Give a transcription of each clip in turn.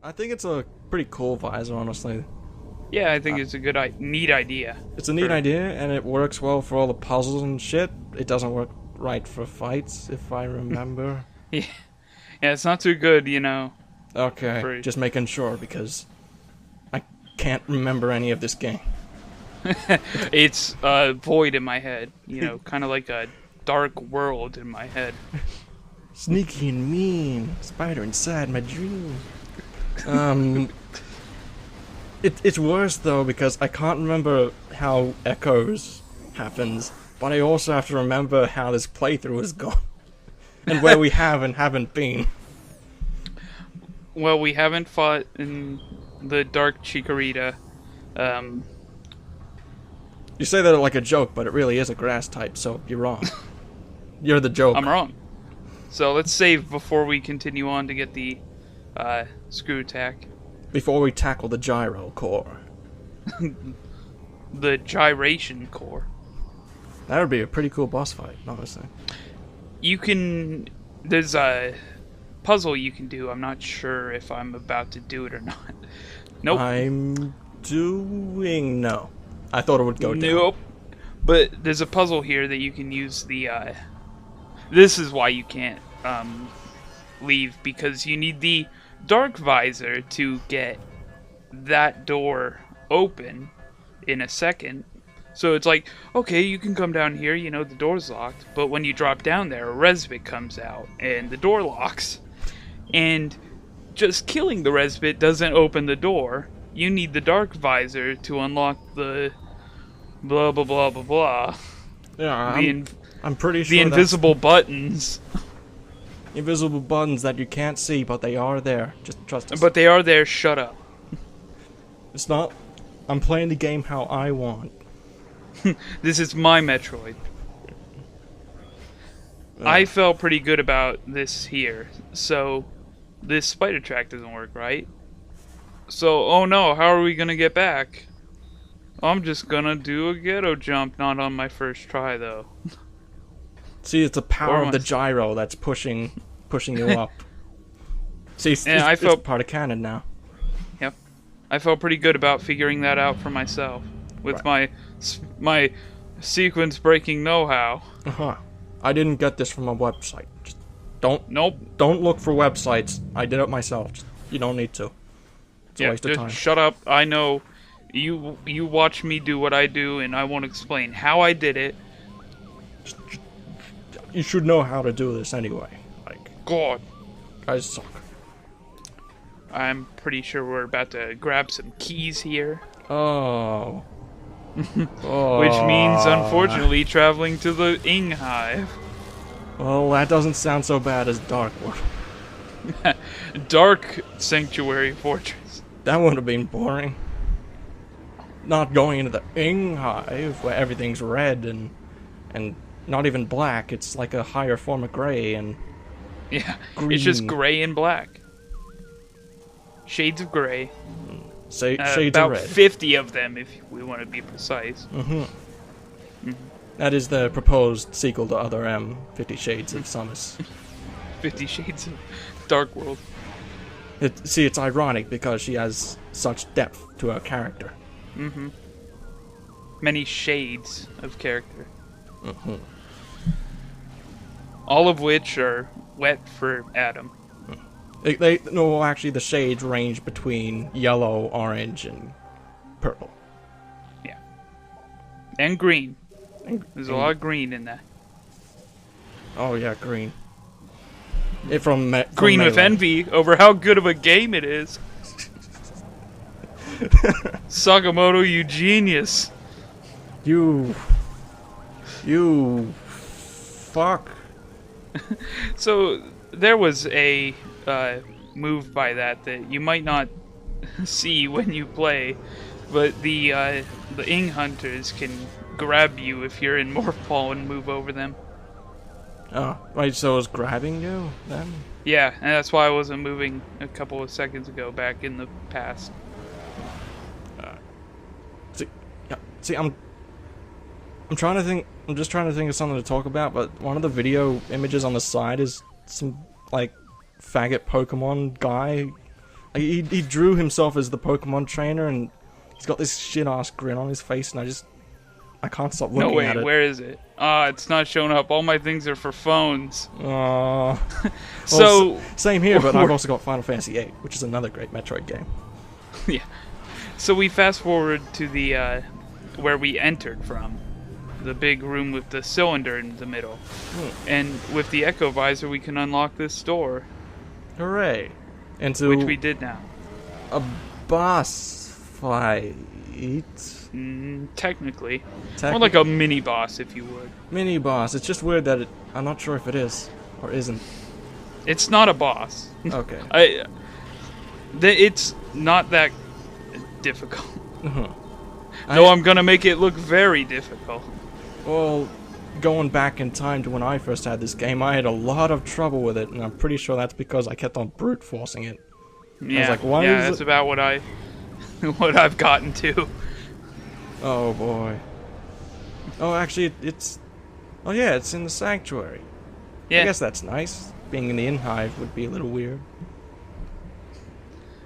I think it's a pretty cool visor, honestly. Yeah, I think it's a good, neat idea. It's a neat idea, and it works well for all the puzzles and shit. It doesn't work right for fights, if I remember. Yeah, yeah, it's not too good, you know. Okay, just making sure, because I can't remember any of this game. It's a void in my head, you know, kind of like a dark world in my head. Sneaky and mean, spider inside my dream. It's worse though because I can't remember how Echoes happens, but I also have to remember how this playthrough has gone and where we have and haven't been. Well, we haven't fought in the Dark Chikorita. You say that like a joke, but it really is a grass type, so you're wrong. You're the joke. I'm wrong. So let's save before we continue on to get the screw attack. Before we tackle the gyro core. The gyration core. That would be a pretty cool boss fight, honestly. You can... There's a puzzle you can do. I'm not sure if I'm about to do it or not. Nope. I'm doing... No. I thought it would go down. Nope. But there's a puzzle here that you can use the... This is why you can't leave, because you need the Dark Visor to get that door open in a second. So it's like, okay, you can come down here, you know, the door's locked, but when you drop down there, a Resbit comes out, and the door locks. And just killing the Resbit doesn't open the door. You need the Dark Visor to unlock the blah blah blah blah blah. Yeah, I'm pretty sure the invisible buttons. Invisible buttons that you can't see, but they are there. Just trust us. But they are there, shut up. It's not... I'm playing the game how I want. This is my Metroid. I felt pretty good about this here. So, this spider track doesn't work, right? So, oh no, how are we gonna get back? I'm just gonna do a ghetto jump, not on my first try, though. See, it's the power of the gyro that's pushing you up. See, it's part of canon now. Yep. I felt pretty good about figuring that out for myself. With my sequence-breaking know-how. Uh-huh. I didn't get this from a website. Just don't look for websites. I did it myself. You don't need to. It's a waste of time. Shut up. I know. You watch me do what I do, and I won't explain how I did it. You should know how to do this anyway. Like, God. Guys suck. I'm pretty sure we're about to grab some keys here. Oh. Which means, unfortunately, traveling to the Ing Hive. Well, that doesn't sound so bad as Dark World. Dark Sanctuary Fortress. That would have been boring. Not going into the Ing Hive, where everything's red and not even black. It's like a higher form of gray and yeah, green. It's just gray and black. Shades of gray. Shades about of red. 50 of them, if we want to be precise. That is the proposed sequel to Other 50 Shades of Samus. 50 Shades of Dark World. See, it's ironic because she has such depth to her character. Many shades of character. All of which are wet for Adam. No, actually, the shades range between yellow, orange, and purple. Yeah. And green. There's a lot of green in that. Oh, yeah, green. Green with envy over how good of a game it is. Sakamoto, you genius. You fuck. So, there was a move by that you might not see when you play, but the Ing Hunters can grab you if you're in Morph Ball and move over them. Oh, right, so it was grabbing you, then? Yeah, and that's why I wasn't moving a couple of seconds ago back in the past. See, I'm trying to think. I'm just trying to think of something to talk about. But one of the video images on the side is some like faggot Pokemon guy He drew himself as the Pokemon trainer, and he's got this shit-ass grin on his face, and I can't stop looking at it. No, wait, where is it? It's not showing up. All my things are for phones. Well, So... same here, but I've also got Final Fantasy VIII, which is another great Metroid game. Yeah. So we fast forward to the, where we entered from. The big room with the cylinder in the middle. And with the Echo Visor, we can unlock this door. Hooray. Into Which we did now. a boss fight. Technically. More like a mini-boss, if you would. Mini-boss. It's just weird that I'm not sure if it is or isn't. It's not a boss. Okay. It's not that difficult. Uh-huh. No, I'm gonna make it look very difficult. Well, going back in time to when I first had this game, I had a lot of trouble with it, and I'm pretty sure that's because I kept on brute forcing it. Yeah, I was like, why is that's it... about what I've gotten to. Oh boy. Oh, actually, it's... Oh yeah, it's in the sanctuary. Yeah. I guess that's nice. Being in the Inn-Hive would be a little weird.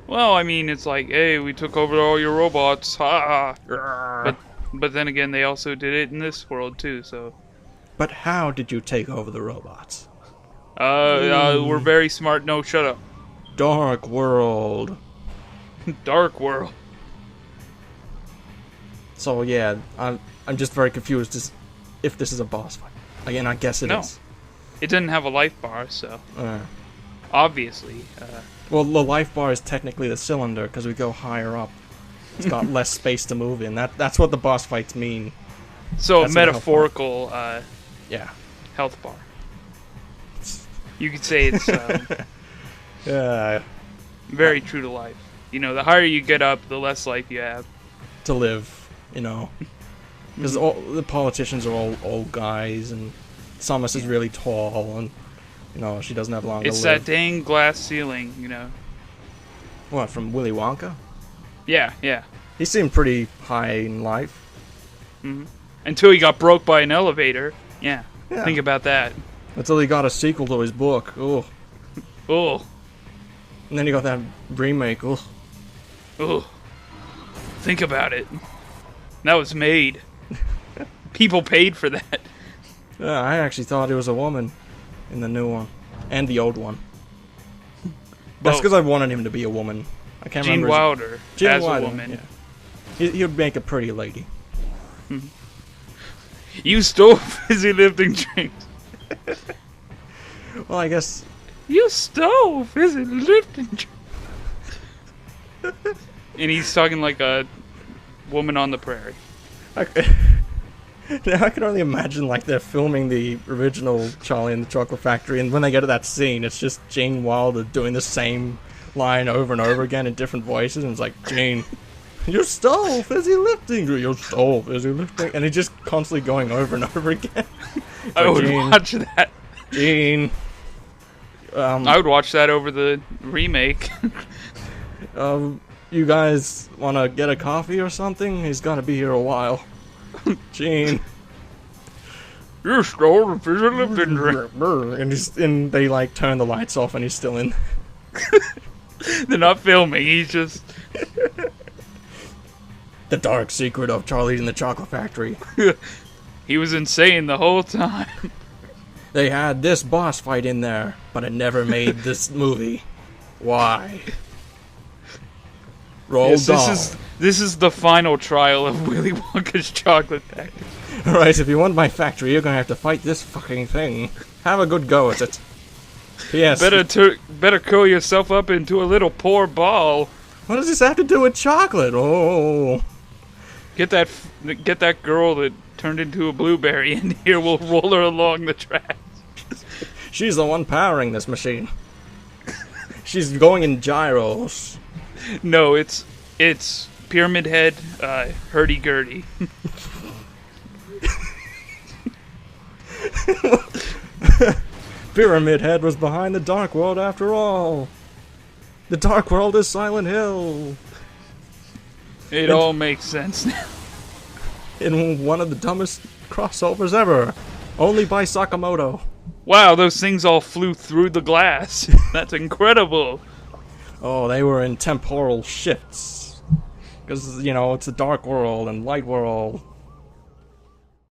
Well, I mean, it's like, hey, we took over all your robots, ha! But then again, they also did it in this world too, so... But how did you take over the robots? We're very smart. No, shut up. Dark World. Dark World. So yeah, I'm just very confused as if this is a boss fight. Again, I guess it is. It doesn't have a life bar, so... Obviously. Well, the life bar is technically the cylinder, because we go higher up. It's got less space to move in. That's what the boss fights mean. So That's a metaphorical yeah. health bar. You could say it's Yeah. very true to life. You know, the higher you get up, the less life you have. To live, you know. Because all the politicians are all old guys, and Samus is really tall, and you know she doesn't have long to live. It's that dang glass ceiling, you know. What, from Willy Wonka? Yeah, yeah. He seemed pretty high in life. Until he got broke by an elevator. Yeah. Yeah. Think about that. Until he got a sequel to his book. Ugh. Oh. And then he got that remake. Ugh. Oh. Think about it. That was made. People paid for that. Yeah, I actually thought it was a woman in the new one. And the old one. That's because I wanted him to be a woman. I can't Gene remember. Wilder as a woman. Yeah. He would make a pretty lady. You stole fizzy lifting drinks. Well, I guess... You stole fizzy lifting drinks. And he's talking like a woman on the prairie. Now I can only imagine like they're filming the original Charlie and the Chocolate Factory, and when they get to that scene, it's just Gene Wilder doing the same line over and over again in different voices, and it's like, Gene, you stole fizzy lifting, you stole fizzy lifting, and he's just constantly going over and over again. I would watch that. Gene. I would watch that over the remake. You guys want to get a coffee or something? He's got to be here a while. Gene. You stole the fizzy lifting drink. And they like turn the lights off and he's still in. They're not filming, he's just... The dark secret of Charlie and the Chocolate Factory. He was insane the whole time. They had this boss fight in there, but it never made this movie. Why? Roll yes, this is the final trial of Willy Wonka's Chocolate Factory. Alright, if you want my factory, you're gonna have to fight this fucking thing. Have a good go at it. Yes. Better curl yourself up into a little poor ball. What does this have to do with chocolate? Oh. Get that girl that turned into a blueberry in here. We'll roll her along the track. She's the one powering this machine. She's going in gyros. No, it's Pyramid Head, hurdy-gurdy. Pyramid Head was behind the Dark World after all. The Dark World is Silent Hill. It all makes sense now. In one of the dumbest crossovers ever. Only by Sakamoto. Wow, those things all flew through the glass. That's incredible. Oh, they were in temporal shifts. Because, you know, it's a dark world and light world.